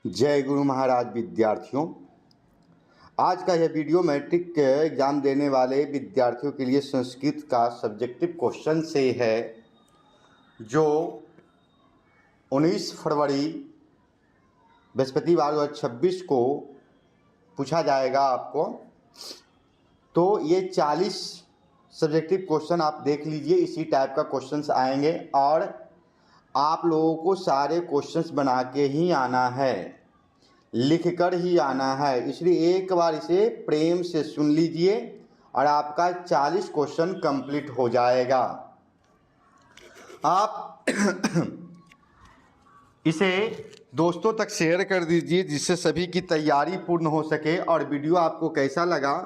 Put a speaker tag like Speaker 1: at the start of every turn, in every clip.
Speaker 1: जय गुरु महाराज विद्यार्थियों। आज का यह वीडियो मैट्रिक के एग्ज़ाम देने वाले विद्यार्थियों के लिए संस्कृत का सब्जेक्टिव क्वेश्चन से है, जो 19 फरवरी बृहस्पतिवार 2026 को पूछा जाएगा आपको। तो ये 40 सब्जेक्टिव क्वेश्चन आप देख लीजिए, इसी टाइप का क्वेश्चंस आएंगे और आप लोगों को सारे क्वेश्चंस बना के ही आना है, लिख कर ही आना है। इसलिए एक बार इसे प्रेम से सुन लीजिए और आपका 40 क्वेश्चन कंप्लीट हो जाएगा। आप इसे दोस्तों तक शेयर कर दीजिए, जिससे सभी की तैयारी पूर्ण हो सके। और वीडियो आपको कैसा लगा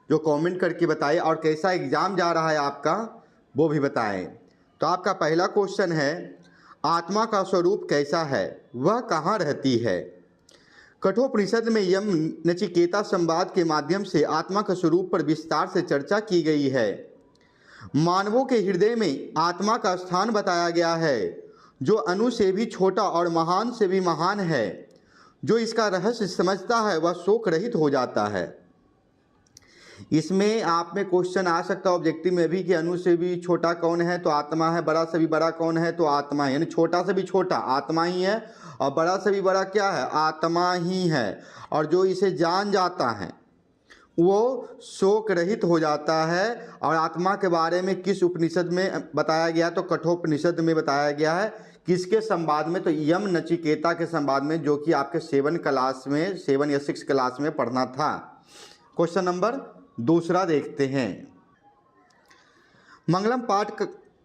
Speaker 1: जो कमेंट करके बताएं, और कैसा एग्ज़ाम जा रहा है आपका वो भी बताएं। तो आपका पहला क्वेश्चन है, आत्मा का स्वरूप कैसा है, वह कहाँ रहती है? कठोपनिषद में यम नचिकेता संवाद के माध्यम से आत्मा के स्वरूप पर विस्तार से चर्चा की गई है। मानवों के हृदय में आत्मा का स्थान बताया गया है, जो अणु से भी छोटा और महान से भी महान है। जो इसका रहस्य समझता है वह शोक रहित हो जाता है। इसमें आप में क्वेश्चन आ सकता है ऑब्जेक्टिव में भी कि अणु से भी छोटा कौन है, तो आत्मा है। बड़ा से भी बड़ा कौन है, तो आत्मा है। यानी छोटा से भी छोटा आत्मा ही है, और बड़ा से भी बड़ा क्या है, आत्मा ही है। और जो इसे जान जाता है वो शोक रहित हो जाता है। और आत्मा के बारे में किस उपनिषद में बताया गया, तो कठोपनिषद में बताया गया है। किसके संवाद में, तो यम नचिकेता के संवाद में, जो कि आपके 7 या 6 क्लास में पढ़ना था। क्वेश्चन नंबर दूसरा देखते हैं। मंगलम पाठ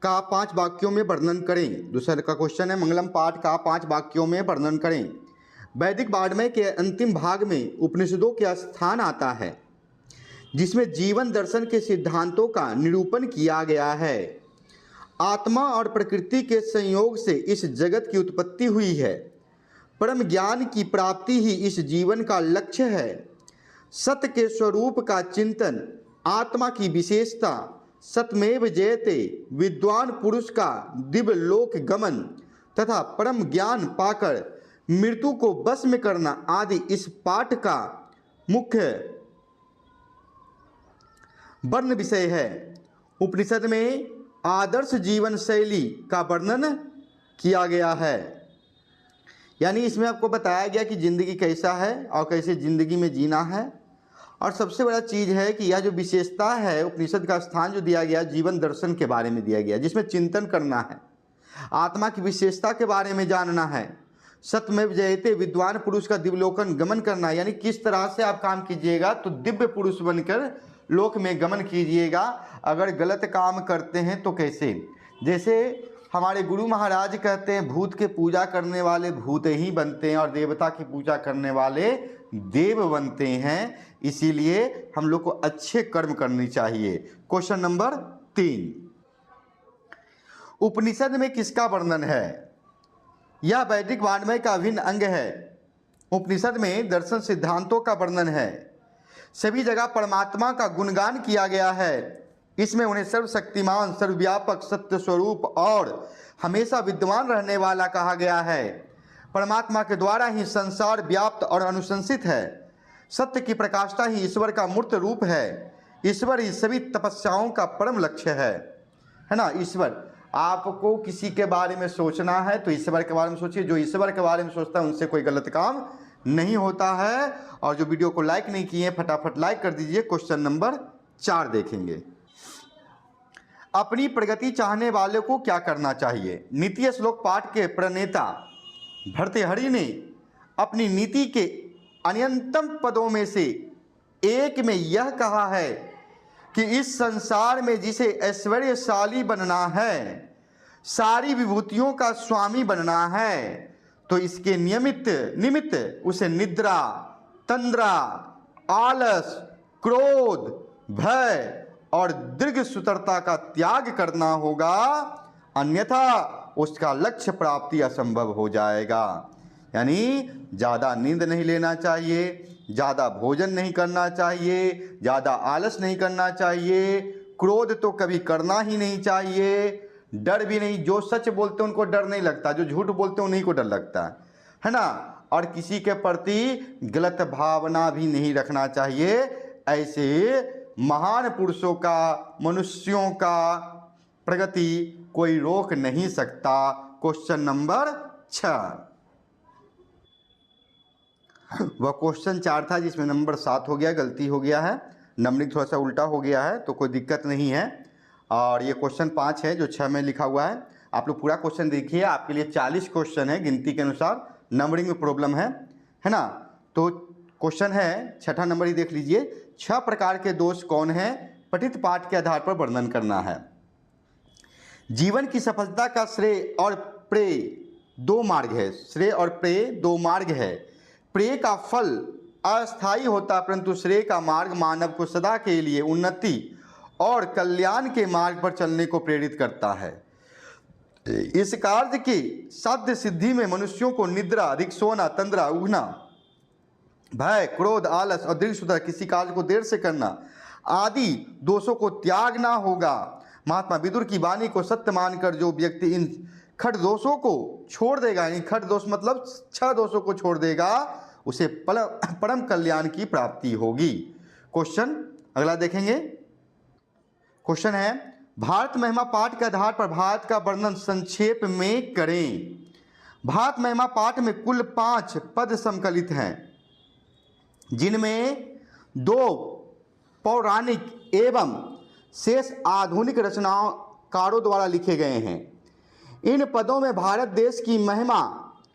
Speaker 1: का 5 वाक्यों में वर्णन करें। दूसरा का क्वेश्चन है, मंगलम पाठ का 5 वाक्यों में वर्णन करें। वैदिक वाङ्मय के अंतिम भाग में उपनिषदों का स्थान आता है, जिसमें जीवन दर्शन के सिद्धांतों का निरूपण किया गया है। आत्मा और प्रकृति के संयोग से इस जगत की उत्पत्ति हुई है। परम ज्ञान की प्राप्ति ही इस जीवन का लक्ष्य है। सत्य के स्वरूप का चिंतन, आत्मा की विशेषता, सत्यमेव जयते, विद्वान पुरुष का दिव्य लोक गमन तथा परम ज्ञान पाकर मृत्यु को वश में करना आदि इस पाठ का मुख्य वर्ण विषय है। उपनिषद में आदर्श जीवन शैली का वर्णन किया गया है। यानी इसमें आपको बताया गया कि ज़िंदगी कैसा है और कैसे ज़िंदगी में जीना है। और सबसे बड़ा चीज़ है कि यह जो विशेषता है, उपनिषद का स्थान जो दिया गया, जीवन दर्शन के बारे में दिया गया, जिसमें चिंतन करना है, आत्मा की विशेषता के बारे में जानना है। सत्यमेव जयते, विद्वान पुरुष का दिव्यलोकन गमन करना, यानी किस तरह से आप काम कीजिएगा तो दिव्य पुरुष बनकर लोक में गमन कीजिएगा। अगर गलत काम करते हैं तो कैसे, जैसे हमारे गुरु महाराज कहते हैं, भूत के पूजा करने वाले भूत ही बनते हैं और देवता की पूजा करने वाले देव बनते हैं। इसीलिए हम लोग को अच्छे कर्म करनी चाहिए। क्वेश्चन नंबर 3, उपनिषद में किसका वर्णन है? यह वैदिक वाङ्मय का अभिन्न अंग है। उपनिषद में दर्शन सिद्धांतों का वर्णन है। सभी जगह परमात्मा का गुणगान किया गया है। इसमें उन्हें सर्वशक्तिमान, सर्वव्यापक, सत्य स्वरूप और हमेशा विद्यमान रहने वाला कहा गया है। परमात्मा के द्वारा ही संसार व्याप्त और अनुशंसित है। सत्य की प्रकाष्ठा ही ईश्वर का मूर्त रूप है। ईश्वर ही सभी तपस्याओं का परम लक्ष्य है ना। ईश्वर, आपको किसी के बारे में सोचना है तो ईश्वर के बारे में सोचिए। जो ईश्वर के बारे में सोचता है उनसे कोई गलत काम नहीं होता है। और जो वीडियो को लाइक नहीं किए, फटाफट लाइक कर दीजिए। क्वेश्चन नंबर 4 देखेंगे। अपनी प्रगति चाहने वाले को क्या करना चाहिए? नीति श्लोक पाठ के प्रणेता भर्तृहरि ने अपनी नीति के अनंतम पदों में से एक में यह कहा है कि इस संसार में जिसे ऐश्वर्यशाली बनना है, सारी विभूतियों का स्वामी बनना है, तो इसके निमित्त उसे निद्रा, तंद्रा, आलस, क्रोध, भय और दीर्घ सुतरता का त्याग करना होगा, अन्यथा उसका लक्ष्य प्राप्ति असंभव हो जाएगा। यानी ज़्यादा नींद नहीं लेना चाहिए, ज़्यादा भोजन नहीं करना चाहिए, ज़्यादा आलस नहीं करना चाहिए, क्रोध तो कभी करना ही नहीं चाहिए, डर भी नहीं। जो सच बोलते हैं उनको डर नहीं लगता, जो झूठ बोलते हैं उन्हीं को डर लगता है। है ना, और किसी के प्रति गलत भावना भी नहीं रखना चाहिए। ऐसे महान पुरुषों का, मनुष्यों का प्रगति कोई रोक नहीं सकता। Question number 6। वह क्वेश्चन 4 था जिसमें नंबर 7 हो गया, गलती हो गया है, नंबरिंग थोड़ा सा उल्टा हो गया है, तो कोई दिक्कत नहीं है। और ये क्वेश्चन 5 है जो 6 में लिखा हुआ है। आप लोग पूरा क्वेश्चन देखिए, आपके लिए 40 क्वेश्चन है गिनती के अनुसार, नंबरिंग में प्रॉब्लम है ना। तो क्वेश्चन है 6ठा नंबर ही देख लीजिए। 6 प्रकार के दोष कौन हैं, पठित पाठ के आधार पर वर्णन करना है। जीवन की सफलता का श्रेय और प्रेय 2 मार्ग है। श्रेय और प्रेय 2 मार्ग है। प्रेय का फल अस्थायी होता, परंतु श्रेय का मार्ग मानव को सदा के लिए उन्नति और कल्याण के मार्ग पर चलने को प्रेरित करता है। इस कार्य की साध्य सिद्धि में मनुष्यों को निद्रा, अधिक सोना, तंद्रा, उगना, भय, क्रोध, आलस और दीर्घसूत्र, किसी कार्य को देर से करना आदि दोषों को त्यागना होगा। महात्मा विदुर की वाणी को सत्य मानकर जो व्यक्ति इन खट दोषों को छोड़ देगा, यानी खट दोष मतलब 6 दोषों को छोड़ देगा, उसे परम कल्याण की प्राप्ति होगी। क्वेश्चन अगला देखेंगे। क्वेश्चन है, भारत महिमा पाठ के आधार पर भारत का वर्णन संक्षेप में करें। भारत महिमा पाठ में कुल 5 पद संकलित हैं, जिनमें 2 पौराणिक एवं शेष आधुनिक रचनाकारों द्वारा लिखे गए हैं। इन पदों में भारत देश की महिमा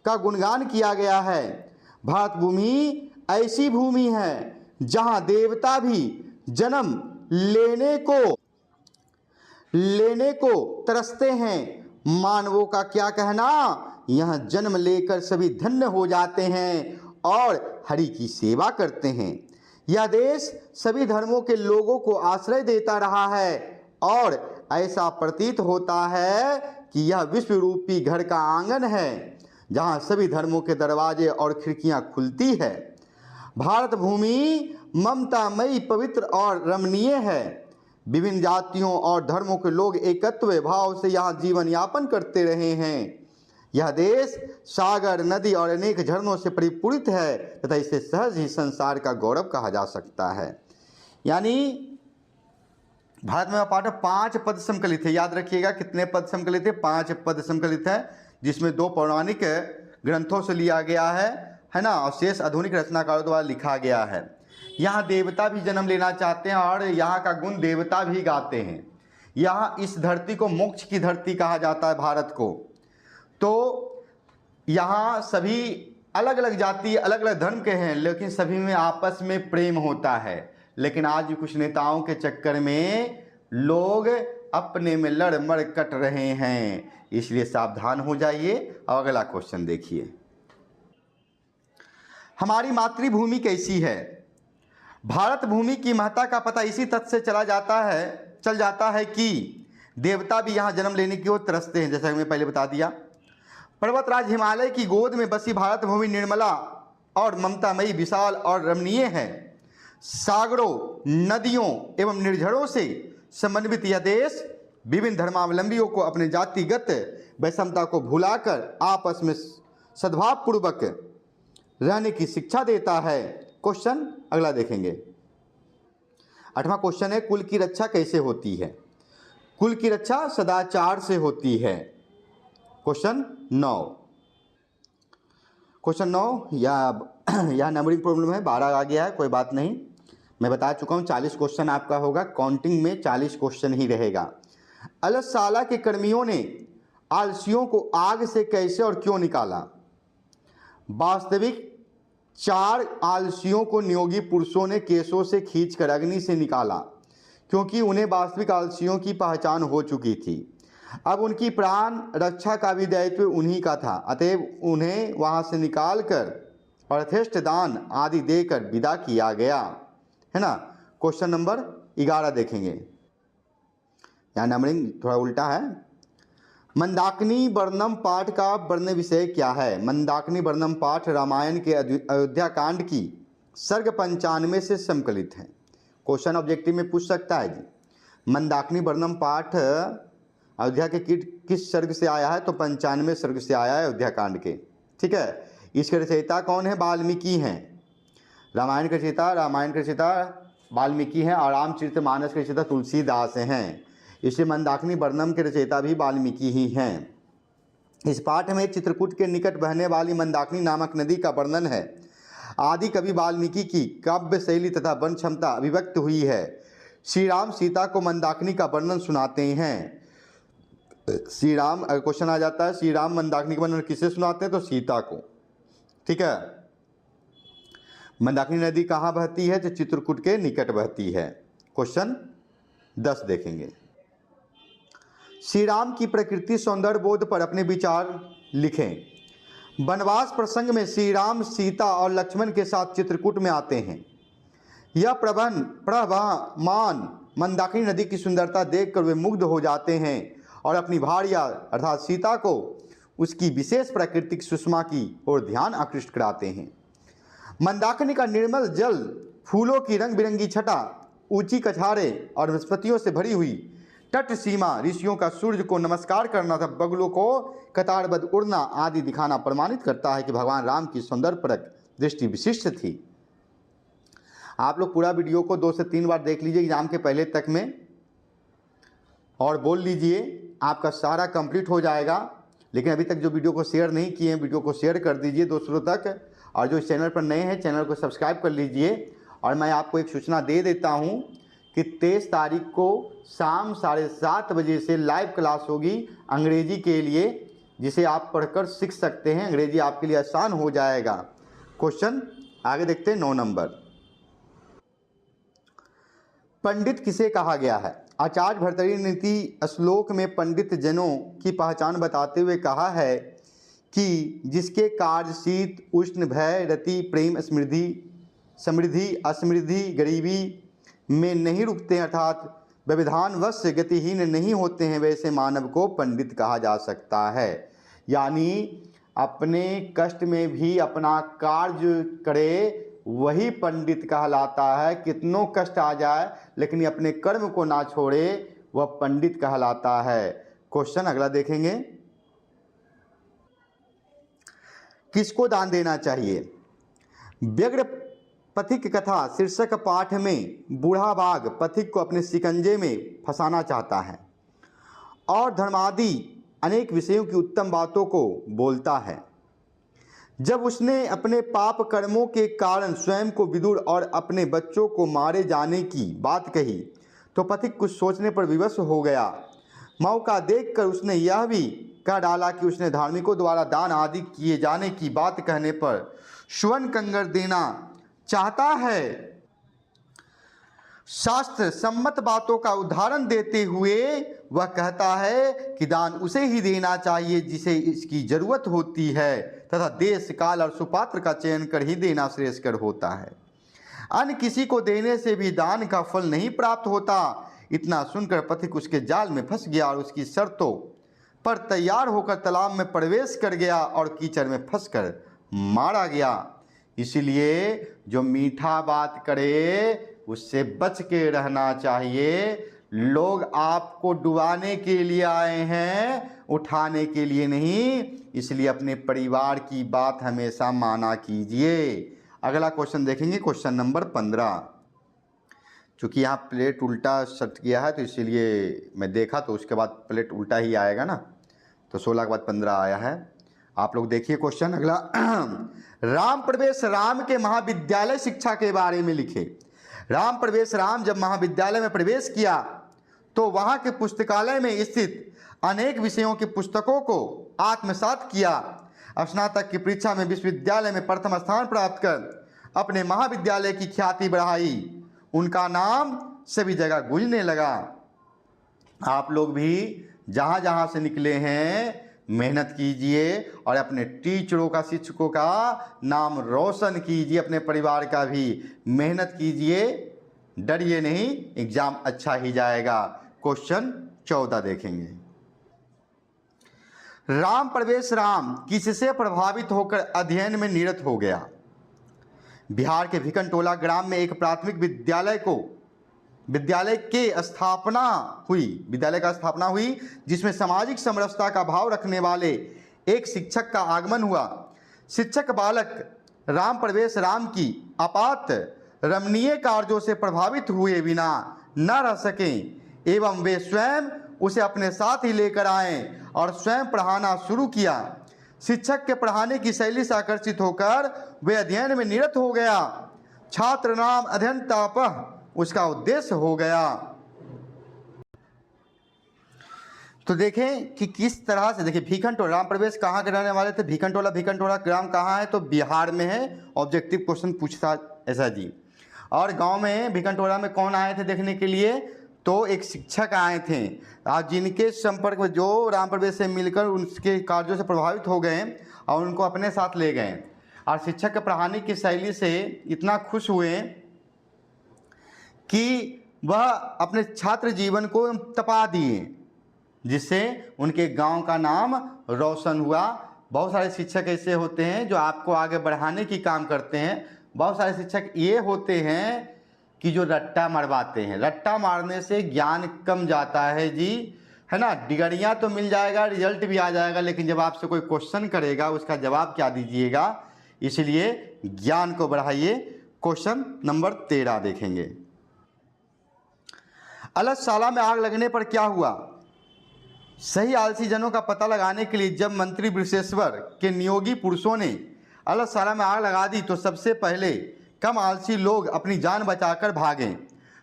Speaker 1: का गुणगान किया गया है। भारत भूमि ऐसी भूमि है जहां देवता भी जन्म लेने को तरसते हैं। मानवों का क्या कहना, यहाँ जन्म लेकर सभी धन्य हो जाते हैं और हरि की सेवा करते हैं। यह देश सभी धर्मों के लोगों को आश्रय देता रहा है और ऐसा प्रतीत होता है कि यह विश्व रूपी घर का आंगन है, जहाँ सभी धर्मों के दरवाजे और खिड़कियाँ खुलती है। भारत भूमि ममतामयी, पवित्र और रमणीय है। विभिन्न जातियों और धर्मों के लोग एकत्व भाव से यहाँ जीवन यापन करते रहे हैं। यह देश सागर, नदी और अनेक झरनों से परिपूरित है तथा इसे सहज ही संसार का गौरव कहा जा सकता है। यानी भारत में पाठ 5 पद संकलित है। याद रखिएगा कितने पद संकलित है, 5 पद संकलित है, जिसमें 2 पौराणिक ग्रंथों से लिया गया है ना, और शेष आधुनिक रचनाकारों द्वारा लिखा गया है। यहाँ देवता भी जन्म लेना चाहते हैं और यहाँ का गुण देवता भी गाते हैं। यहाँ इस धरती को मोक्ष की धरती कहा जाता है, भारत को। तो यहाँ सभी अलग अलग जाति, अलग अलग धर्म के हैं, लेकिन सभी में आपस में प्रेम होता है। लेकिन आज कुछ नेताओं के चक्कर में लोग अपने में लड़ मड़ कट रहे हैं, इसलिए सावधान हो जाइए। और अगला क्वेश्चन देखिए, हमारी मातृभूमि कैसी है। भारत भूमि की महत्ता का पता इसी तथ्य से चल जाता है कि देवता भी यहाँ जन्म लेने की ओर तरसते हैं। जैसा कि मैं पहले बता दिया, पर्वतराज हिमालय की गोद में बसी भारत भूमि निर्मला और ममतामयी, विशाल और रमणीय है। सागरों, नदियों एवं निर्झरों से समन्वित यह देश विभिन्न धर्मावलंबियों को अपने जातिगत वैषमता को भुलाकर आपस में सद्भावपूर्वक रहने की शिक्षा देता है। क्वेश्चन अगला देखेंगे। 8वां क्वेश्चन है, कुल की रक्षा कैसे होती है। कुल की रक्षा सदाचार से होती है। क्वेश्चन 9। क्वेश्चन 9 या नंबरिंग प्रॉब्लम है, 12 आ गया है, कोई बात नहीं, मैं बता चुका हूँ। 40 क्वेश्चन आपका होगा, काउंटिंग में 40 क्वेश्चन ही रहेगा। अलसशाला के कर्मियों ने आलसियों को आग से कैसे और क्यों निकाला। वास्तविक 4 आलसियों को नियोगी पुरुषों ने केशों से खींचकर अग्नि से निकाला, क्योंकि उन्हें वास्तविक आलसियों की पहचान हो चुकी थी। अब उनकी प्राण रक्षा का भी दायित्व उन्हीं का था, अतएव उन्हें वहां से निकालकर और यथेष्ट दान आदि देकर विदा किया गया, है ना। क्वेश्चन नंबर 11 देखेंगे। यहाँ नंबरिंग थोड़ा उल्टा है। मंदाकिनी वर्णम पाठ का वर्ण विषय क्या है। मंदाकिनी वर्णम पाठ रामायण के अयोध्या कांड की सर्ग 95 से संकलित है। क्वेश्चन ऑब्जेक्टिव में पूछ सकता है जी, मंदाकिनी वर्णम पाठ अयोध्या के किस सर्ग से आया है, तो 95 सर्ग से आया है अयोध्या कांड के, ठीक है। इसके रचयिता कौन है? वाल्मीकि हैं। रामायण के रचयिता वाल्मीकि हैं और रामचरितमानस के रचयिता तुलसीदास हैं। इसलिए मंदाकिनी वर्णम के रचयिता भी वाल्मीकि ही हैं। इस पाठ में चित्रकूट के निकट बहने वाली मंदाकिनी नामक नदी का वर्णन है। आदि कवि वाल्मीकि की काव्य शैली तथा वर्ण क्षमता अभिव्यक्त हुई है। श्री राम सीता को मंदाकिनी का वर्णन सुनाते हैं। श्री राम, क्वेश्चन आ जाता है, श्री राम मंदाकिनी का वर्णन किसे सुनाते हैं? तो सीता को। ठीक है। मंदाकिनी नदी कहाँ बहती है? तो चित्रकूट के निकट बहती है। क्वेश्चन 10 देखेंगे। श्री राम की प्रकृति सौंदर्य बोध पर अपने विचार लिखें। वनवास प्रसंग में श्री राम सीता और लक्ष्मण के साथ चित्रकूट में आते हैं। यह प्रवहमान मंदाकिनी नदी की सुंदरता देखकर वे मुग्ध हो जाते हैं और अपनी भार्या अर्थात सीता को उसकी विशेष प्राकृतिक सुषमा की ओर ध्यान आकृष्ट कराते हैं। मंदाकिनी का निर्मल जल, फूलों की रंग बिरंगी छटा, ऊंची कछारें और वनस्पतियों से भरी हुई तट सीमा, ऋषियों का सूर्य को नमस्कार करना तथा बगुलों को कतारबद्ध उड़ना आदि दिखाना प्रमाणित करता है कि भगवान राम की सौंदर्यपरक दृष्टि विशिष्ट थी। आप लोग पूरा वीडियो को 2 से 3 बार देख लीजिए एग्जाम के पहले तक में और बोल लीजिए, आपका सारा कंप्लीट हो जाएगा। लेकिन अभी तक जो वीडियो को शेयर नहीं किए हैं, वीडियो को शेयर कर दीजिए दूसरों तक, और जो इस चैनल पर नए हैं चैनल को सब्सक्राइब कर लीजिए। और मैं आपको एक सूचना दे देता हूं कि 23 तारीख को शाम 7:30 बजे से लाइव क्लास होगी अंग्रेजी के लिए, जिसे आप पढ़कर सीख सकते हैं। अंग्रेजी आपके लिए आसान हो जाएगा। क्वेश्चन आगे देखते हैं। 9 नंबर, पंडित किसे कहा गया है? आचार्य भर्तृहरि ने नीति श्लोक में पंडित जनों की पहचान बताते हुए कहा है कि जिसके कार्य शीत उष्ण भय रति प्रेम समृद्धि असमृद्धि गरीबी में नहीं रुकते हैं, अर्थात व्यवधानवश गतिहीन नहीं होते हैं, वैसे मानव को पंडित कहा जा सकता है। यानी अपने कष्ट में भी अपना कार्य करे वही पंडित कहलाता है। कितनों कष्ट आ जाए लेकिन अपने कर्म को ना छोड़े, वह पंडित कहलाता है। क्वेश्चन अगला देखेंगे। किसको दान देना चाहिए? व्यग्र पथिक कथा शीर्षक पाठ में बूढ़ा बाघ पथिक को अपने शिकंजे में फंसाना चाहता है और धर्मादि अनेक विषयों की उत्तम बातों को बोलता है। जब उसने अपने पाप कर्मों के कारण स्वयं को विदुर और अपने बच्चों को मारे जाने की बात कही तो पथिक कुछ सोचने पर विवश हो गया। मौका देखकर उसने यह भी कह डाला कि उसने धार्मिकों द्वारा दान आदि किए जाने की बात कहने पर स्वर्ण कंगर देना चाहता है। शास्त्र सम्मत बातों का उदाहरण देते हुए वह कहता है कि दान उसे ही देना चाहिए जिसे इसकी जरूरत होती है तथा देश काल और सुपात्र का चयन कर ही देना श्रेयस्कर होता है। अन्य किसी को देने से भी दान का फल नहीं प्राप्त होता। इतना सुनकर पथिक उसके जाल में फंस गया और उसकी शर्तों पर तैयार होकर तालाब में प्रवेश कर गया और कीचड़ में फंसकर मारा गया। इसलिए जो मीठा बात करे उससे बच के रहना चाहिए। लोग आपको डुबाने के लिए आए हैं, उठाने के लिए नहीं। इसलिए अपने परिवार की बात हमेशा माना कीजिए। अगला क्वेश्चन देखेंगे, क्वेश्चन नंबर 15। चूँकि यहाँ प्लेट उल्टा सेट किया है तो इसीलिए मैं देखा तो उसके बाद प्लेट उल्टा ही आएगा ना, तो 16 के बाद 15 आया है। आप लोग देखिए क्वेश्चन अगला। राम प्रवेश राम के महाविद्यालय शिक्षा के बारे में लिखे। राम प्रवेश राम जब महाविद्यालय में प्रवेश किया तो वहाँ के पुस्तकालय में स्थित अनेक विषयों की पुस्तकों को आत्मसात किया। स्नातक की परीक्षा में विश्वविद्यालय में प्रथम स्थान प्राप्त कर अपने महाविद्यालय की ख्याति बढ़ाई। उनका नाम सभी जगह गूंजने लगा। आप लोग भी जहाँ जहाँ से निकले हैं मेहनत कीजिए और अपने टीचरों का, शिक्षकों का नाम रोशन कीजिए, अपने परिवार का भी मेहनत कीजिए। डरिए नहीं, एग्जाम अच्छा ही जाएगा। क्वेश्चन 14 देखेंगे। राम प्रवेश राम किससे प्रभावित होकर अध्ययन में निरत हो गया? बिहार के भिकनटोला ग्राम में एक प्राथमिक विद्यालय का स्थापना हुई जिसमें सामाजिक समरसता का भाव रखने वाले एक शिक्षक का आगमन हुआ। शिक्षक बालक राम प्रवेश राम की आपात रमणीय कार्यों से प्रभावित हुए बिना न रह सकें एवं वे स्वयं उसे अपने साथ ही लेकर आए और स्वयं पढ़ाना शुरू किया। शिक्षक के पढ़ाने की शैली से आकर्षित होकर वे अध्ययन में निरत हो गया। छात्र नाम अध्ययन तापह उसका उद्देश्य हो गया। तो देखें कि किस तरह से, देखिए भीखनटोला, राम प्रवेश कहाँ के रहने वाले थे? भीखनटोला। भीखनटोला ग्राम कहाँ है? तो बिहार में है। ऑब्जेक्टिव क्वेश्चन पूछता ऐसा जी। और गांव में भीखनटोला में कौन आए थे देखने के लिए? तो एक शिक्षक आए थे, आज जिनके संपर्क में जो राम प्रवेश से मिलकर उनके कार्यों से प्रभावित हो गए और उनको अपने साथ ले गए और शिक्षक के पढ़ाने की शैली से इतना खुश हुए कि वह अपने छात्र जीवन को तपा दिए, जिससे उनके गांव का नाम रोशन हुआ। बहुत सारे शिक्षक ऐसे होते हैं जो आपको आगे बढ़ाने की काम करते हैं। बहुत सारे शिक्षक ये होते हैं कि जो रट्टा मरवाते हैं। रट्टा मारने से ज्ञान कम जाता है जी, है ना। डिग्रियाँ तो मिल जाएगा, रिजल्ट भी आ जाएगा, लेकिन जब आपसे कोई क्वेश्चन करेगा उसका जवाब क्या दीजिएगा। इसलिए ज्ञान को बढ़ाइए। क्वेश्चन नंबर 13 देखेंगे। अलसशाला में आग लगने पर क्या हुआ? सही आलसी जनों का पता लगाने के लिए जब मंत्री वृषेश्वर के नियोगी पुरुषों ने अलसशाला में आग लगा दी तो सबसे पहले कम आलसी लोग अपनी जान बचाकर भागे।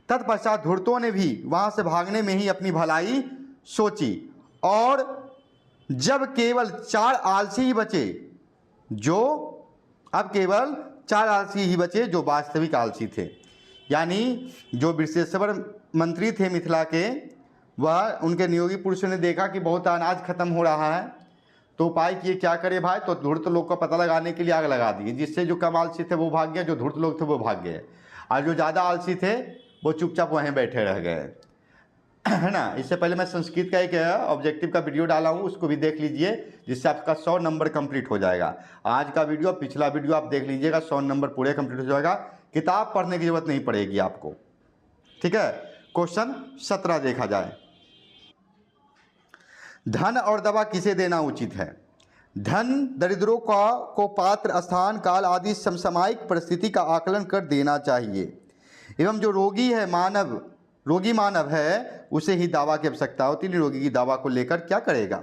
Speaker 1: तत्पश्चात धूर्तों ने भी वहां से भागने में ही अपनी भलाई सोची और जब केवल 4 आलसी ही बचे, जो वास्तविक आलसी थे, यानी जो वृषेश्वर मंत्री थे मिथिला के, वह उनके नियोगी पुरुषों ने देखा कि बहुत अनाज खत्म हो रहा है, तो उपाय किए क्या करे भाई, तो धूर्त लोग का पता लगाने के लिए आग लगा दी, जिससे जो कम आलसी थे वो भाग गए, जो धूर्त लोग थे वो भाग गए, और जो ज़्यादा आलसी थे वो चुपचाप वहीं बैठे रह गए, है ना। इससे पहले मैं संस्कृत का एक ऑब्जेक्टिव का वीडियो डाला हूँ, उसको भी देख लीजिए, जिससे आपका 100 नंबर कंप्लीट हो जाएगा। आज का वीडियो, पिछला वीडियो आप देख लीजिएगा, 100 नंबर पूरे कंप्लीट हो जाएगा। किताब पढ़ने की जरूरत नहीं पड़ेगी आपको, ठीक है। क्वेश्चन 17 देखा जाए। धन और दवा किसे देना उचित है? धन दरिद्रों को पात्र, स्थान, काल आदि समसामयिक परिस्थिति का आकलन कर देना चाहिए एवं जो रोगी मानव है उसे ही दावा की आवश्यकता होती है। रोगी की दावा को लेकर क्या करेगा?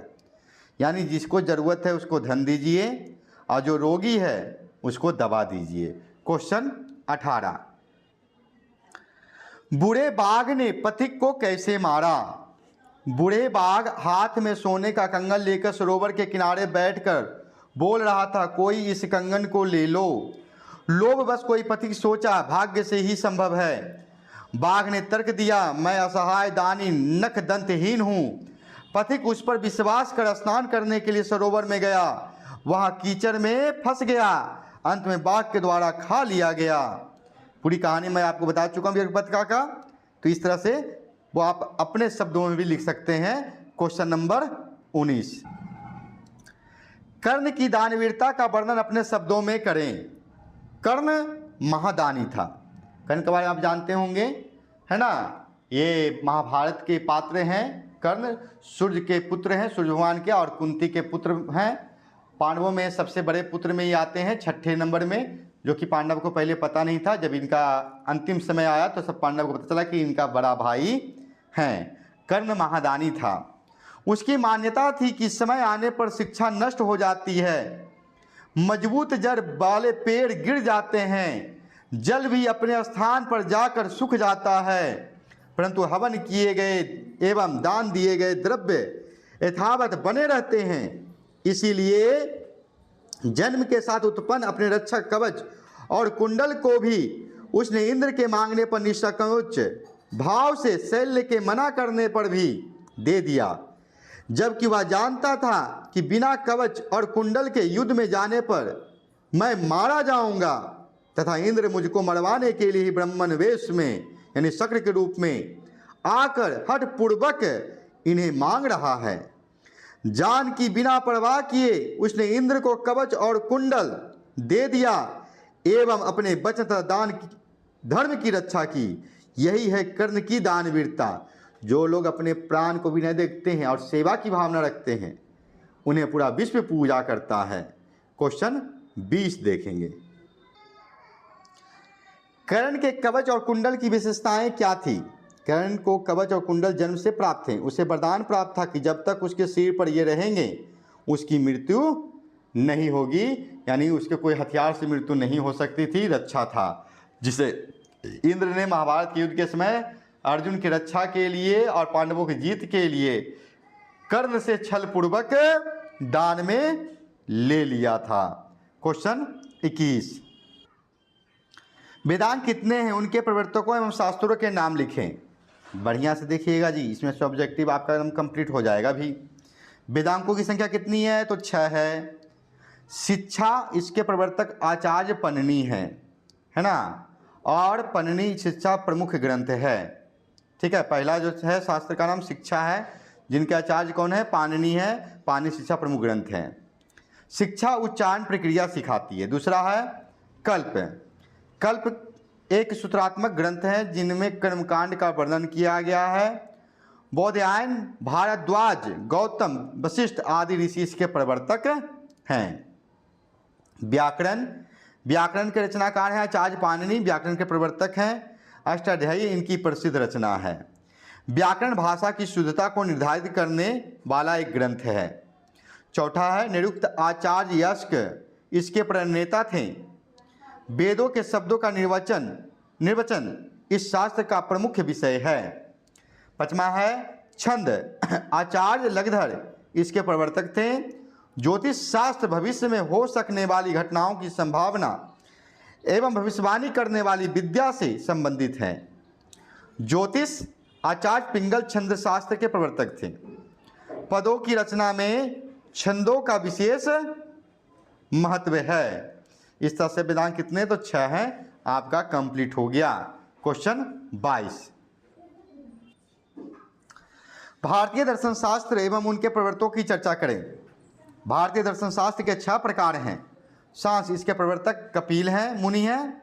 Speaker 1: यानी जिसको ज़रूरत है उसको धन दीजिए और जो रोगी है उसको दवा दीजिए। क्वेश्चन 18। बूढ़े बाघ ने पथिक को कैसे मारा? बूढ़े बाघ हाथ में सोने का कंगन लेकर सरोवर के किनारे बैठकर बोल रहा था, कोई इस कंगन को ले लो। लोभ बस कोई पथिक सोचा, भाग्य से ही संभव है। बाघ ने तर्क दिया, मैं असहाय, दानी, नख दंतहीन हूँ। पथिक उस पर विश्वास कर स्नान करने के लिए सरोवर में गया, वहाँ कीचड़ में फंस गया, अंत में बाघ के द्वारा खा लिया गया। पूरी कहानी मैं आपको बता चुका हूँ पथिका का, तो इस तरह से वो आप अपने शब्दों में भी लिख सकते हैं। Question number 19। कर्ण की दानवीरता का वर्णन अपने शब्दों में करें। कर्ण महादानी था। कर्ण के बारे में आप जानते होंगे, है ना। ये महाभारत के पात्र हैं। कर्ण सूर्य के पुत्र हैं, सूर्य भगवान के, और कुंती के पुत्र हैं। पांडवों में सबसे बड़े पुत्र में ये आते हैं 6ठे नंबर में, जो कि पांडव को पहले पता नहीं था। जब इनका अंतिम समय आया तो सब पांडव को पता चला कि इनका बड़ा भाई है। कर्ण महादानी था। उसकी मान्यता थी कि समय आने पर शिक्षा नष्ट हो जाती है, मजबूत जड़ वाले पेड़ गिर जाते हैं, जल भी अपने स्थान पर जाकर सूख जाता है, परंतु हवन किए गए एवं दान दिए गए द्रव्य यथावत बने रहते हैं। इसीलिए जन्म के साथ उत्पन्न अपने रक्षक कवच और कुंडल को भी उसने इंद्र के मांगने पर निष्संकोच भाव से शैल्य के मना करने पर भी दे दिया, जबकि वह जानता था कि बिना कवच और कुंडल के युद्ध में जाने पर मैं मारा जाऊंगा तथा इंद्र मुझको मरवाने के लिए ही ब्राह्मण वेश में यानी शक्र के रूप में आकर हठपूर्वक इन्हें मांग रहा है। जान की बिना परवाह किए उसने इंद्र को कवच और कुंडल दे दिया एवं अपने वचन तथा दान धर्म की रक्षा की। यही है कर्ण की दानवीरता। जो लोग अपने प्राण को भी नहीं देखते हैं और सेवा की भावना रखते हैं, उन्हें पूरा विश्व पूजा करता है। क्वेश्चन 20 देखेंगे। कर्ण के कवच और कुंडल की विशेषताएं क्या थी? कर्ण को कवच और कुंडल जन्म से प्राप्त थे। उसे वरदान प्राप्त था कि जब तक उसके सिर पर ये रहेंगे उसकी मृत्यु नहीं होगी, यानी उसके कोई हथियार से मृत्यु नहीं हो सकती थी। रक्षा था, जिसे इंद्र ने महाभारत के युद्ध के समय अर्जुन की रक्षा के लिए और पांडवों की जीत के लिए कर्ण से छल पूर्वक दान में ले लिया था। क्वेश्चन 21, वेदांत कितने हैं? उनके प्रवर्तकों एवं शास्त्रों के नाम लिखें। बढ़िया से देखिएगा जी, इसमें सब्जेक्टिव आपका एकदम कंप्लीट हो जाएगा भी। वेदांतों की संख्या कितनी है? तो 6 है। शिक्षा, इसके प्रवर्तक आचार्य पन्नी है ना, और पन्नी शिक्षा प्रमुख ग्रंथ है। ठीक है, पहला जो है शास्त्र का नाम शिक्षा है, जिनके आचार्य कौन है? पाणिनि है। पाणिनि शिक्षा प्रमुख ग्रंथ है। शिक्षा उच्चारण प्रक्रिया सिखाती है। दूसरा है कल्प। कल्प एक सूत्रात्मक ग्रंथ है जिनमें कर्मकांड का वर्णन किया गया है। बौधायन, भारद्वाज, गौतम, वशिष्ठ आदि ऋषि इसके प्रवर्तक हैं। व्याकरण, व्याकरण के रचनाकार हैं आचार्य पाणिनि, व्याकरण के प्रवर्तक हैं। अष्टाध्यायी इनकी प्रसिद्ध रचना है। व्याकरण भाषा की शुद्धता को निर्धारित करने वाला एक ग्रंथ है। चौथा है निरुक्त आचार्य यस्क, इसके प्रणेता थे। वेदों के शब्दों का निर्वचन इस शास्त्र का प्रमुख विषय है। पांचवा है छंद, आचार्य लगधर इसके प्रवर्तक थे। ज्योतिष शास्त्र भविष्य में हो सकने वाली घटनाओं की संभावना एवं भविष्यवाणी करने वाली विद्या से संबंधित है। ज्योतिष आचार्य पिंगल छंद शास्त्र के प्रवर्तक थे। पदों की रचना में छंदों का विशेष महत्व है। इस तरह से वेदांत कितने? तो 6 हैं। आपका कंप्लीट हो गया। क्वेश्चन 22, भारतीय दर्शन शास्त्र एवं उनके प्रवर्तकों की चर्चा करें। भारतीय दर्शन शास्त्र के 6 प्रकार हैं। सांस, इसके प्रवर्तक कपिल हैं, मुनि हैं।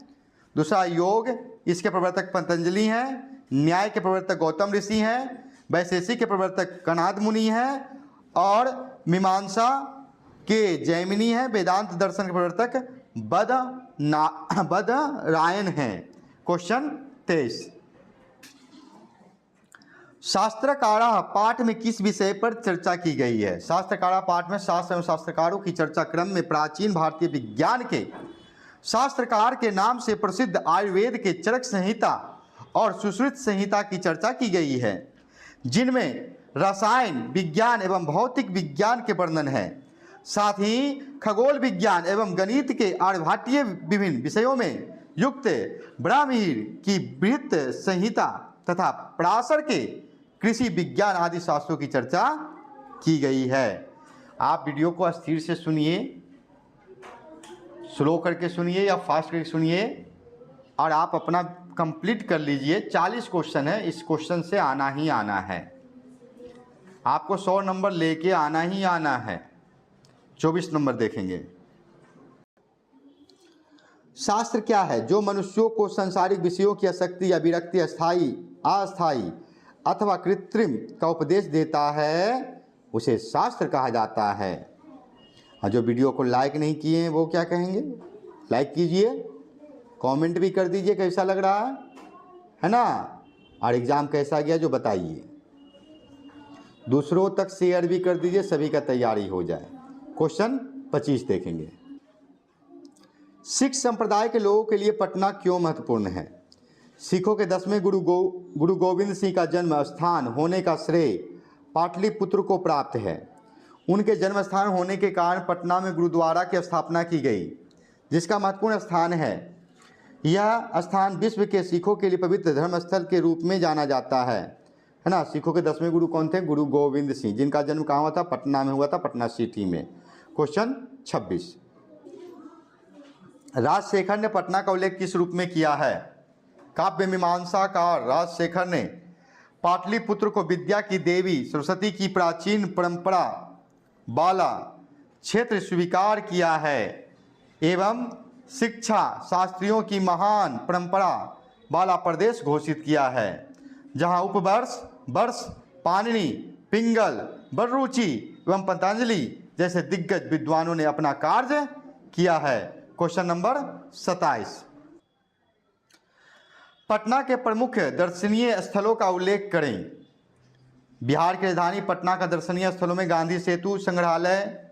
Speaker 1: दूसरा योग, इसके प्रवर्तक पतंजलि हैं। न्याय के प्रवर्तक गौतम ऋषि हैं। वैशेषिक के प्रवर्तक कणाद मुनि हैं। और मीमांसा के जैमिनी हैं। वेदांत दर्शन के प्रवर्तक बदरायन हैं। क्वेश्चन 23, शास्त्रकारा पाठ में किस विषय पर चर्चा की गई है? शास्त्रकारा पाठ में शास्त्र एवं शास्त्रकारों की चर्चा क्रम में प्राचीन भारतीय विज्ञान के शास्त्रकार के नाम से प्रसिद्ध आयुर्वेद के चरक संहिता और सुश्रुत संहिता की चर्चा की गई है, जिनमें रसायन विज्ञान एवं भौतिक विज्ञान के वर्णन है। साथ ही खगोल विज्ञान एवं गणित के आर्यभट्टीय विभिन्न विषयों में युक्त ब्राह्मीर की बृहत संहिता तथा पराशर के कृषि विज्ञान आदि शास्त्रों की चर्चा की गई है। आप वीडियो को स्थिर से सुनिए, स्लो करके सुनिए या फास्ट करके सुनिए, और आप अपना कंप्लीट कर लीजिए। 40 क्वेश्चन है, इस क्वेश्चन से आना ही आना है। आपको 100 नंबर लेके आना ही आना है। 24 नंबर देखेंगे। शास्त्र क्या है? जो मनुष्यों को सांसारिक विषयों की आसक्ति या विरक्ति अस्थायी, अस्थायी अथवा कृत्रिम का उपदेश देता है, उसे शास्त्र कहा जाता है। और जो वीडियो को लाइक नहीं किए हैं वो क्या कहेंगे? लाइक कीजिए, कमेंट भी कर दीजिए कैसा लग रहा है ना, और एग्ज़ाम कैसा गया जो बताइए। दूसरों तक शेयर भी कर दीजिए, सभी का तैयारी हो जाए। क्वेश्चन 25 देखेंगे। सिख संप्रदाय के लोगों के लिए पटना क्यों महत्वपूर्ण है? सिखों के 10वें गुरु गोविंद सिंह का जन्म स्थान होने का श्रेय पाटलिपुत्र को प्राप्त है। उनके जन्म स्थान होने के कारण पटना में गुरुद्वारा की स्थापना की गई, जिसका महत्वपूर्ण स्थान है। यह स्थान विश्व के सिखों के लिए पवित्र धर्मस्थल के रूप में जाना जाता है ना। सिखों के 10वें गुरु कौन थे? गुरु गोविंद सिंह, जिनका जन्म कहाँ हुआ था? पटना में हुआ था, पटना सिटी में। क्वेश्चन 26, राजशेखर ने पटना का उल्लेख किस रूप में किया है? काव्य मीमांसाकार राजशेखर ने पाटलिपुत्र को विद्या की देवी सरस्वती की प्राचीन परंपरा वाला क्षेत्र स्वीकार किया है एवं शिक्षा शास्त्रियों की महान परंपरा वाला प्रदेश घोषित किया है, जहां उपवर्ष, वर्ष, पाणिनि, पिंगल, बर्रुचि एवं पतंजलि जैसे दिग्गज विद्वानों ने अपना कार्य किया है? Question number 27। पटना के प्रमुख दर्शनीय स्थलों का उल्लेख करें। बिहार की राजधानी पटना का दर्शनीय स्थलों में गांधी सेतु, संग्रहालय,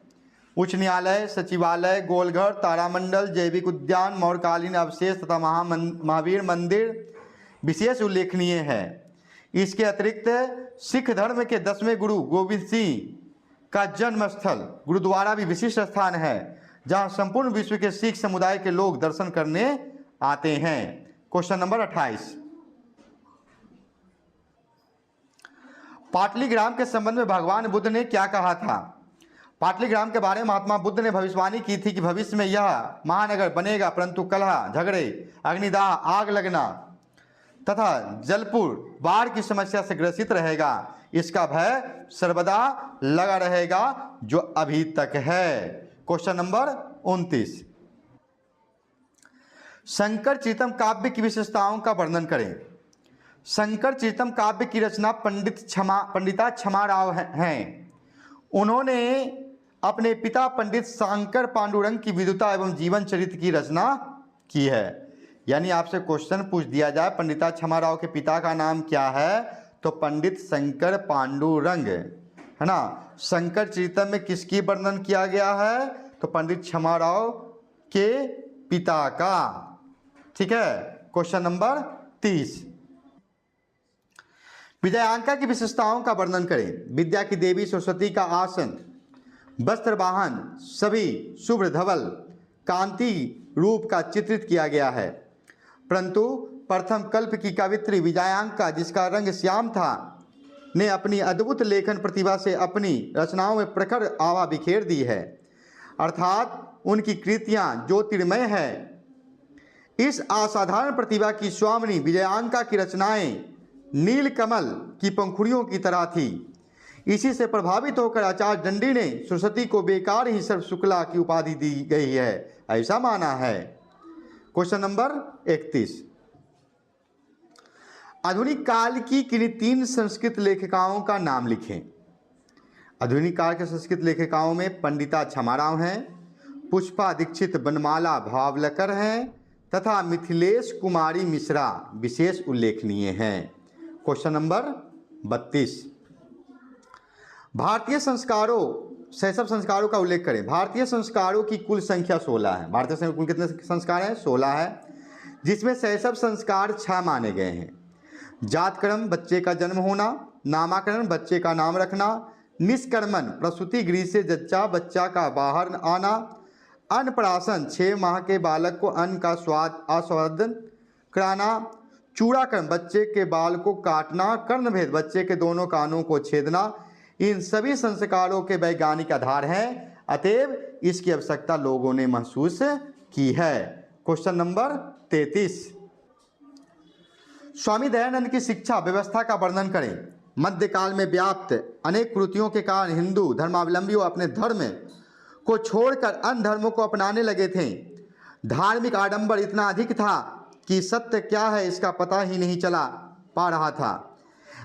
Speaker 1: उच्च न्यायालय, सचिवालय, गोलघर, तारामंडल, जैविक उद्यान, मौर्यकालीन अवशेष तथा महावीर मंदिर विशेष उल्लेखनीय है। इसके अतिरिक्त सिख धर्म के 10वें गुरु गोविंद सिंह का जन्म स्थल गुरुद्वारा भी विशिष्ट स्थान है, जहां संपूर्ण विश्व के सिख समुदाय के लोग दर्शन करने आते हैं। Question number 28। पाटलिग्राम के संबंध में भगवान बुद्ध ने क्या कहा था? पाटलिग्राम के बारे में महात्मा बुद्ध ने भविष्यवाणी की थी कि भविष्य में यह महानगर बनेगा, परंतु कलह, झगड़े, अग्निदाह, आग लगना तथा जलपुर बाढ़ की समस्या से ग्रसित रहेगा। इसका भय सर्वदा लगा रहेगा, जो अभी तक है। Question number 29। शंकर चरितम काव्य की विशेषताओं का वर्णन करें। शंकर चरितम काव्य की रचना पंडिता क्षमा राव हैं। उन्होंने अपने पिता पंडित शंकर पांडुरंग की विद्वता एवं जीवन चरित्र की रचना की है। यानी आपसे क्वेश्चन पूछ दिया जाए पंडिता क्षमा राव के पिता का नाम क्या है, तो पंडित शंकर पांडुरंग, है ना। शंकर चरितम में किसकी वर्णन किया गया है? तो पंडित क्षमा राव के पिता का। ठीक है। Question number 30। विजयांका की विशेषताओं का वर्णन करें। विद्या की देवी सरस्वती का आसन, वस्त्र वाहन सभी शुभ्र धवल कांति रूप का चित्रित किया गया है, परंतु प्रथम कल्प की कवित्री विजयांका, जिसका रंग श्याम था, ने अपनी अद्भुत लेखन प्रतिभा से अपनी रचनाओं में प्रखर आभा बिखेर दी है, अर्थात उनकी कृतियां ज्योतिर्मय है। इस असाधारण प्रतिभा की स्वामिनी विजयांका की रचनाएं नील कमल की पंखुड़ियों की तरह थी। इसी से प्रभावित होकर आचार्य दंडी ने सरस्वती को बेकार ही सर्व शुक्ला की उपाधि दी गई है, ऐसा माना है। Question number 31। आधुनिक काल की किन्हीं 3 संस्कृत लेखिकाओं का नाम लिखें। आधुनिक काल के संस्कृत लेखिकाओं में पंडिता क्षमा राव हैं, पुष्पा दीक्षित बनमाला भावलकर हैं तथा मिथिलेश कुमारी मिश्रा विशेष उल्लेखनीय हैं। Question number 32। भारतीय संस्कारों शैशव संस्कारों का उल्लेख करें। भारतीय संस्कारों की कुल संख्या 16 है। भारतीय संस्कार कुल कितने संस्कार हैं? 16 है, जिसमें शैशव संस्कार 6 माने गए हैं। जातकर्म बच्चे का जन्म होना, नामाकरण बच्चे का नाम रखना, निष्कर्मण प्रसूति गृह से जच्चा बच्चा का बाहर आना, अन्नप्राशन 6 माह के बालक को अन्न का आस्वादन कराना, चूड़ाकर्म बच्चे के बाल को काटना, कर्णभेद बच्चे के दोनों कानों को छेदना, इन सभी संस्कारों के वैज्ञानिक आधार हैं, अतएव इसकी आवश्यकता लोगों ने महसूस की है। Question number 33। स्वामी दयानंद की शिक्षा व्यवस्था का वर्णन करें। मध्यकाल में व्याप्त अनेक कुरीतियों के कारण हिंदू धर्मावलंबी अपने धर्म को छोड़कर अन्य धर्मों को अपनाने लगे थे। धार्मिक आडंबर इतना अधिक था कि सत्य क्या है इसका पता ही नहीं चला पा रहा था।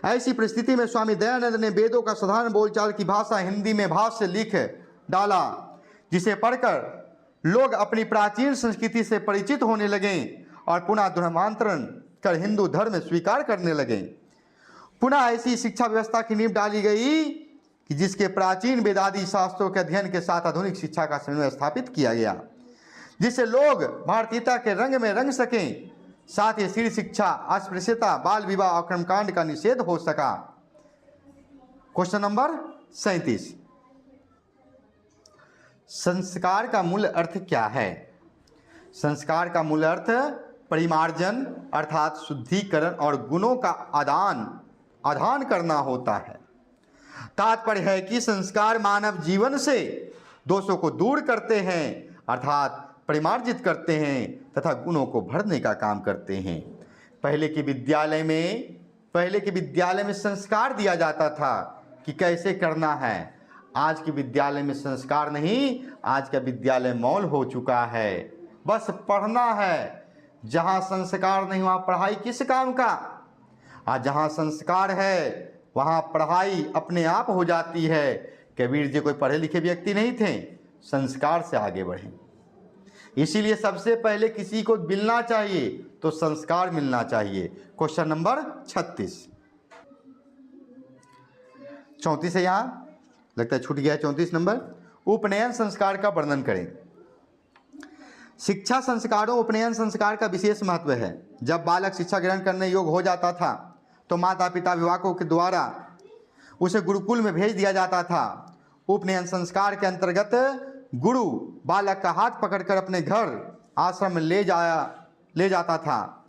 Speaker 1: ऐसी परिस्थिति में स्वामी दयानंद ने वेदों का साधारण बोलचाल की भाषा हिंदी में भाष्य लिख डाला, जिसे पढ़कर लोग अपनी प्राचीन संस्कृति से परिचित होने लगे और पुनः धर्मांतरण कर हिंदू धर्म स्वीकार करने लगे। पुनः ऐसी शिक्षा व्यवस्था की नींव डाली गई कि जिसके प्राचीन वेदादि शास्त्रों के अध्ययन के साथ आधुनिक शिक्षा का समन्वय स्थापित किया गया, जिससे लोग भारतीयता के रंग में रंग सकें। साथ ही स्त्री शिक्षा, अस्पृश्यता, बाल विवाह और कर्मकांड का निषेध हो सका। Question number 37। संस्कार का मूल अर्थ क्या है? संस्कार का मूल अर्थ परिमार्जन अर्थात शुद्धिकरण और गुणों का आदान करना होता है। तात्पर्य है कि संस्कार मानव जीवन से दोषों को दूर करते हैं अर्थात परिमार्जित करते हैं तथा गुणों को भरने का काम करते हैं। पहले के विद्यालय में संस्कार दिया जाता था कि कैसे करना है। आज के विद्यालय में संस्कार नहीं, आज का विद्यालय मॉल हो चुका है। बस पढ़ना है। जहाँ संस्कार नहीं वहाँ पढ़ाई किस काम का। आज जहाँ संस्कार है वहाँ पढ़ाई अपने आप हो जाती है। कबीर जी कोई पढ़े लिखे व्यक्ति नहीं थे, संस्कार से आगे बढ़े। इसीलिए सबसे पहले किसी को मिलना चाहिए तो संस्कार मिलना चाहिए। क्वेश्चन नंबर 36, 34 है, यहाँ लगता है छूट गया है 34 नंबर। उपनयन संस्कार का वर्णन करें। शिक्षा संस्कारों उपनयन संस्कार का विशेष महत्व है। जब बालक शिक्षा ग्रहण करने योग्य हो जाता था तो माता पिता अभिभावकों के द्वारा उसे गुरुकुल में भेज दिया जाता था। उपनयन संस्कार के अंतर्गत गुरु बालक का हाथ पकड़कर अपने घर आश्रम में ले जाता था।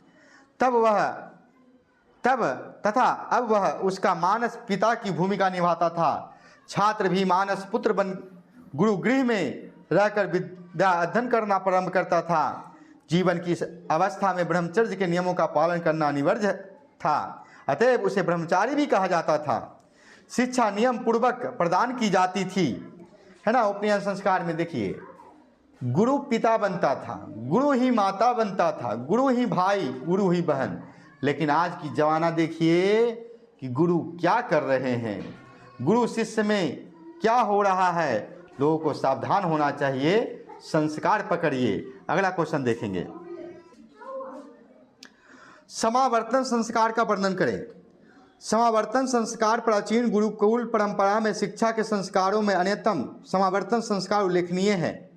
Speaker 1: तथा अब वह उसका मानस पिता की भूमिका निभाता था। छात्र भी मानस पुत्र बन गुरु गृह में रहकर विद्या अध्ययन करना प्रारंभ करता था। जीवन की इस अवस्था में ब्रह्मचर्य के नियमों का पालन करना अनिवार्य था, अतएव उसे ब्रह्मचारी भी कहा जाता था। शिक्षा नियम पूर्वक प्रदान की जाती थी, है ना। उपनयन संस्कार में देखिए, गुरु पिता बनता था, गुरु ही माता बनता था, गुरु ही भाई, गुरु ही बहन। लेकिन आज की जमाना देखिए कि गुरु क्या कर रहे हैं, गुरु शिष्य में क्या हो रहा है। लोगों को सावधान होना चाहिए, संस्कार पकड़िए। अगला क्वेश्चन देखेंगे, समावर्तन संस्कार का वर्णन करें। समावर्तन संस्कार प्राचीन गुरुकुल परंपरा में शिक्षा के संस्कारों में अन्यतम समावर्तन संस्कार उल्लेखनीय है।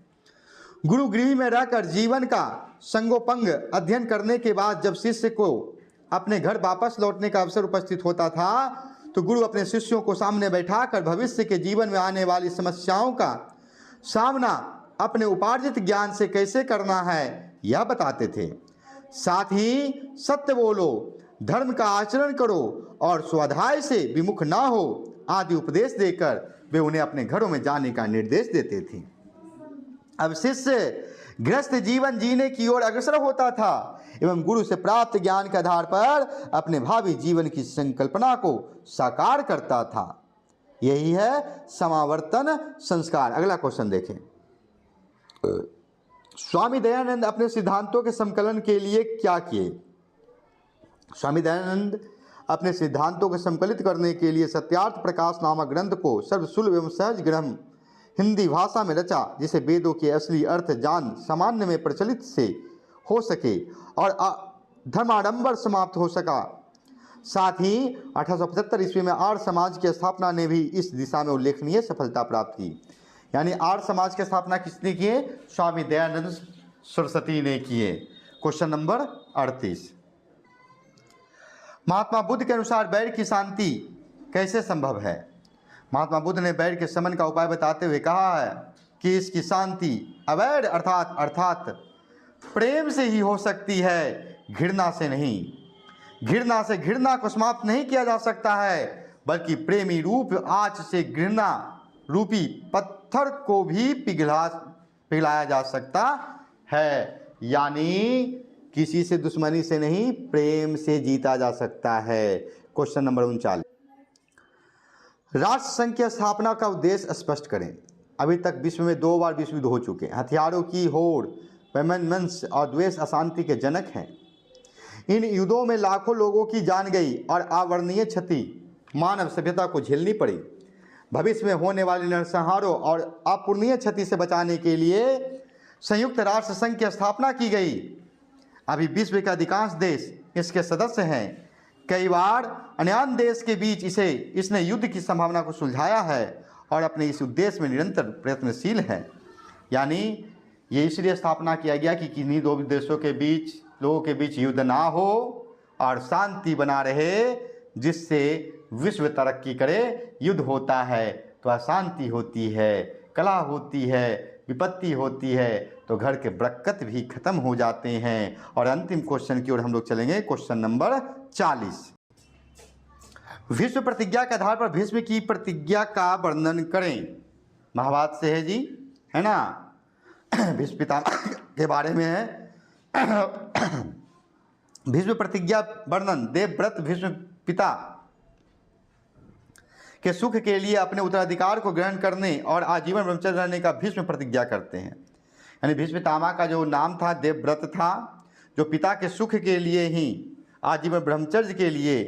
Speaker 1: गुरु गृह में रहकर जीवन का संगोपंग अध्ययन करने के बाद जब शिष्य को अपने घर वापस लौटने का अवसर उपस्थित होता था तो गुरु अपने शिष्यों को सामने बैठाकर भविष्य के जीवन में आने वाली समस्याओं का सामना अपने उपार्जित ज्ञान से कैसे करना है यह बताते थे। साथ ही सत्य बोलो, धर्म का आचरण करो और स्वाध्याय से विमुख ना हो आदि उपदेश देकर वे उन्हें अपने घरों में जाने का निर्देश देते थे। अब शिष्य गृहस्थ जीवन जीने की ओर अग्रसर होता था एवं गुरु से प्राप्त ज्ञान के आधार पर अपने भावी जीवन की संकल्पना को साकार करता था। यही है समावर्तन संस्कार। अगला क्वेश्चन देखें, स्वामी दयानंद अपने सिद्धांतों के संकलन के लिए क्या किए। स्वामी दयानंद अपने सिद्धांतों को संकलित करने के लिए सत्यार्थ प्रकाश नामक ग्रंथ को सर्वसुलभ एवं सहज ग्रह हिंदी भाषा में रचा, जिसे वेदों के असली अर्थ जान सामान्य में प्रचलित से हो सके और धर्माडंबर समाप्त हो सका। साथ ही 1875 ईस्वी में आर्य समाज की स्थापना ने भी इस दिशा में उल्लेखनीय सफलता प्राप्त की। यानी आर्य समाज की स्थापना किसने की? स्वामी दयानंद सरस्वती ने किए। क्वेश्चन नंबर 38, महात्मा बुद्ध के अनुसार वैर की शांति कैसे संभव है। महात्मा बुद्ध ने वैर के शमन का उपाय बताते हुए कहा है कि इसकी शांति अवैर अर्थात प्रेम से ही हो सकती है, घृणा से नहीं। घृणा से घृणा को समाप्त नहीं किया जा सकता है, बल्कि प्रेमी रूप आँच से घृणा रूपी पत्थर को भी पिघलाया जा सकता है। यानी किसी से दुश्मनी से नहीं, प्रेम से जीता जा सकता है। क्वेश्चन नंबर 39, राष्ट्र संघ की स्थापना का उद्देश्य स्पष्ट करें। अभी तक विश्व में 2 बार विश्व युद्ध हो चुके हैं। हथियारों की होड़, वैमनस्य और द्वेष अशांति के जनक हैं। इन युद्धों में लाखों लोगों की जान गई और अवर्णनीय क्षति मानव सभ्यता को झेलनी पड़ी। भविष्य में होने वाले नरसंहारों और अपूरणीय क्षति से बचाने के लिए संयुक्त राष्ट्र संघ की स्थापना की गई। अभी विश्व के अधिकांश देश इसके सदस्य हैं। कई बार अन्य देश के बीच इसने युद्ध की संभावना को सुलझाया है और अपने इस उद्देश्य में निरंतर प्रयत्नशील है। यानी ये इसलिए स्थापना किया गया कि किन्हीं 2 देशों के बीच, लोगों के बीच युद्ध ना हो और शांति बना रहे, जिससे विश्व तरक्की करे। युद्ध होता है तो अशांति होती है, कलह होती है, विपत्ति होती है, तो घर के बरकत भी खत्म हो जाते हैं। और अंतिम क्वेश्चन की ओर हम लोग चलेंगे। क्वेश्चन नंबर 40, विश्व प्रतिज्ञा के आधार पर भीष्म की प्रतिज्ञा का वर्णन करें। महाभारत से है जी, है ना। भीष्म पितामह के बारे में है। भीष्म प्रतिज्ञा वर्णन, देवव्रत भीष्म पिता के सुख के लिए अपने उत्तराधिकार को ग्रहण करने और आजीवन ब्रह्मचर्य रहने का भीष्म प्रतिज्ञा करते हैं। यानी भीष्म पितामह का जो नाम था देवव्रत था, जो पिता के सुख के लिए ही आजीवन ब्रह्मचर्य के लिए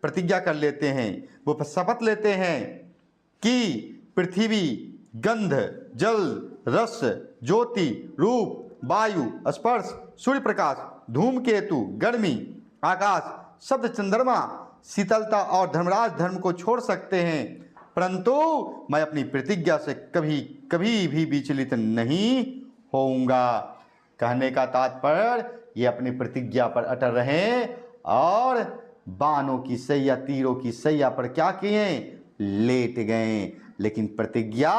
Speaker 1: प्रतिज्ञा कर लेते हैं। वो शपथ लेते हैं कि पृथ्वी, गंध, जल, रस, ज्योति, रूप, वायु, स्पर्श, सूर्य प्रकाश, धूमकेतु, गर्मी, आकाश, शब्द, चंद्रमा, शीतलता और धर्मराज धर्म को छोड़ सकते हैं, परंतु मैं अपनी प्रतिज्ञा से कभी कभी भी विचलित नहीं होऊंगा। कहने का तात्पर्य ये अपनी प्रतिज्ञा पर अटल रहें और बाणों की सैया, तीरों की सैया पर क्या किए, लेट गए, लेकिन प्रतिज्ञा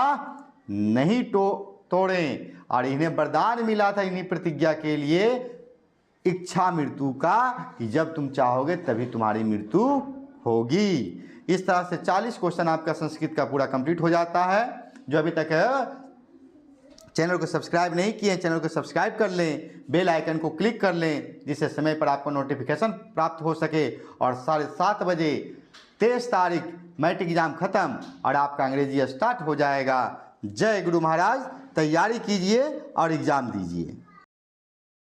Speaker 1: नहीं तोड़ें। और इन्हें वरदान मिला था इन्हीं प्रतिज्ञा के लिए, इच्छा मृत्यु का, कि जब तुम चाहोगे तभी तुम्हारी मृत्यु होगी। इस तरह से 40 क्वेश्चन आपका संस्कृत का पूरा कंप्लीट हो जाता है। जो अभी तक चैनल को सब्सक्राइब नहीं किए, चैनल को सब्सक्राइब कर लें, बेल आइकन को क्लिक कर लें, जिससे समय पर आपको नोटिफिकेशन प्राप्त हो सके। और 7:30 बजे 23 तारीख मैट्रिक एग्जाम खत्म और आपका अंग्रेजी स्टार्ट हो जाएगा। जय गुरु महाराज, तैयारी कीजिए और एग्ज़ाम दीजिए।